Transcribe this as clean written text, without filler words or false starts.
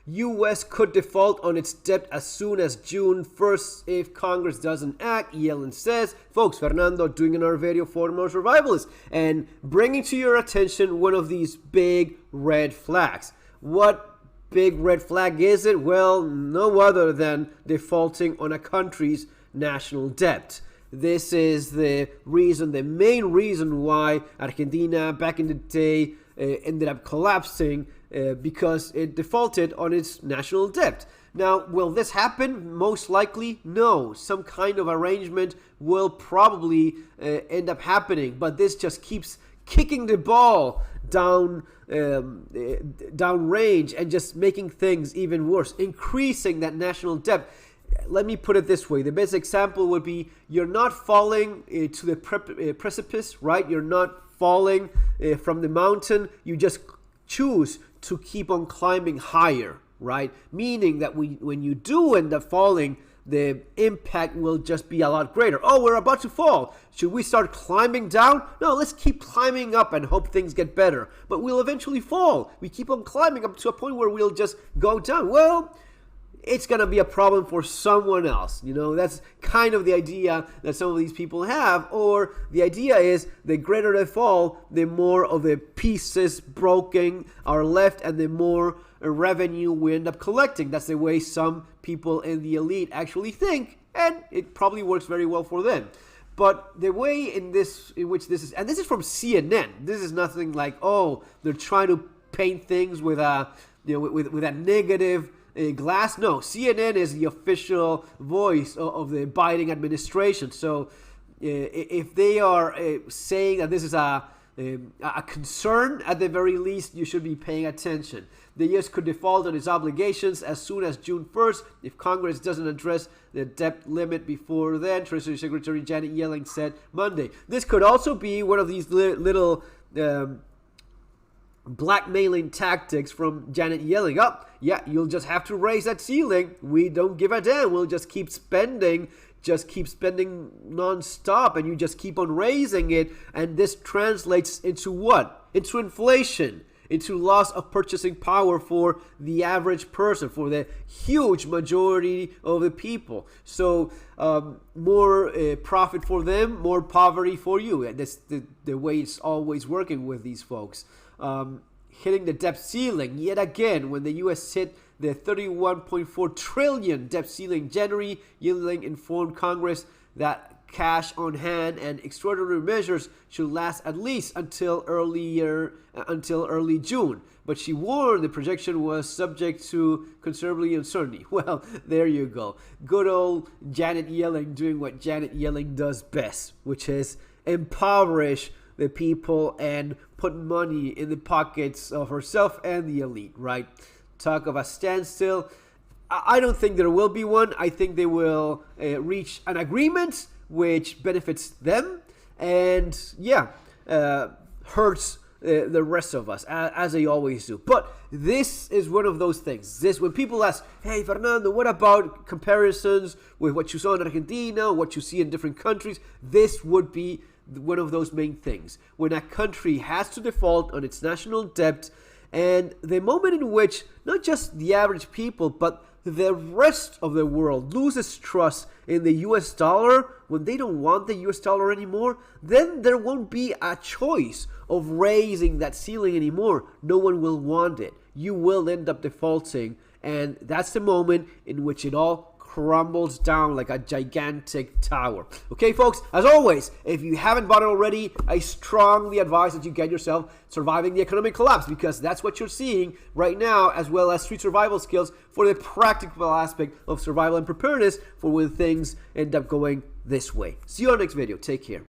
U.S. could default on its debt as soon as June 1st if Congress doesn't act, Yellen says. Folks, Fernando doing another video for more survivalists and bringing to your attention one of these big red flags. What big red flag is it? Well, no other than defaulting on a country's national debt. This is the main reason why Argentina back in the day ended up collapsing because it defaulted on its national debt. Now, will this happen? Most likely, no. Some kind of arrangement will probably end up happening, but this just keeps kicking the ball down range and just making things even worse, increasing that national debt. Let me put it this way. The best example would be you're not falling to the precipice, right? You're not falling from the mountain. You just choose to keep on climbing higher, right? Meaning that when you do end up falling, the impact will just be a lot greater. Oh, we're about to fall. Should we start climbing down? No, let's keep climbing up and hope things get better. But we'll eventually fall. We keep on climbing up to a point where we'll just go down. Well, it's going to be a problem for someone else. You know, that's kind of the idea that some of these people have. Or the idea is the greater the fall, the more of the pieces broken are left and the more revenue we end up collecting. That's the way some people in the elite actually think, and it probably works very well for them. But the way in which this is, and this is from CNN. This is nothing like, oh, they're trying to paint things with a with a negative glass. No, CNN is the official voice of the Biden administration. So if they are saying that this is a concern, at the very least, you should be paying attention. The U.S. could default on its obligations as soon as June 1st if Congress doesn't address the debt limit before then, Treasury Secretary Janet Yellen said Monday. This could also be one of these little blackmailing tactics from Janet Yellen. Oh, yeah, you'll just have to raise that ceiling. We don't give a damn. We'll just keep spending non-stop, and you just keep on raising it, and this translates into what? Into inflation, into loss of purchasing power for the average person, for the huge majority of the people. So more profit for them, more poverty for you. And that's the way it's always working with these folks. Hitting the debt ceiling yet again when the U.S. hit the $31.4 trillion debt ceiling in January. Yellen informed Congress that cash on hand and extraordinary measures should last at least until early June. But she warned the projection was subject to considerable uncertainty. Well, there you go. Good old Janet Yellen doing what Janet Yellen does best, which is impoverish the people and put money in the pockets of herself and the elite, right? Talk of a standstill. I don't think there will be one. I think they will reach an agreement which benefits them and, hurts the rest of us, as they always do. But this is one of those things. When people ask, hey, Fernando, what about comparisons with what you saw in Argentina, what you see in different countries? This would be one of those main things. When a country has to default on its national debt, and the moment in which not just the average people, but the rest of the world loses trust in the US dollar, when they don't want the US dollar anymore, then there won't be a choice of raising that ceiling anymore. No one will want it. You will end up defaulting, and that's the moment in which it all crumbles down like a gigantic tower. Okay, folks, as always, if you haven't bought it already, I strongly advise that you get yourself Surviving the Economic Collapse, because that's what you're seeing right now, as well as street survival skills for the practical aspect of survival and preparedness for when things end up going this way. See you on the next video. Take care.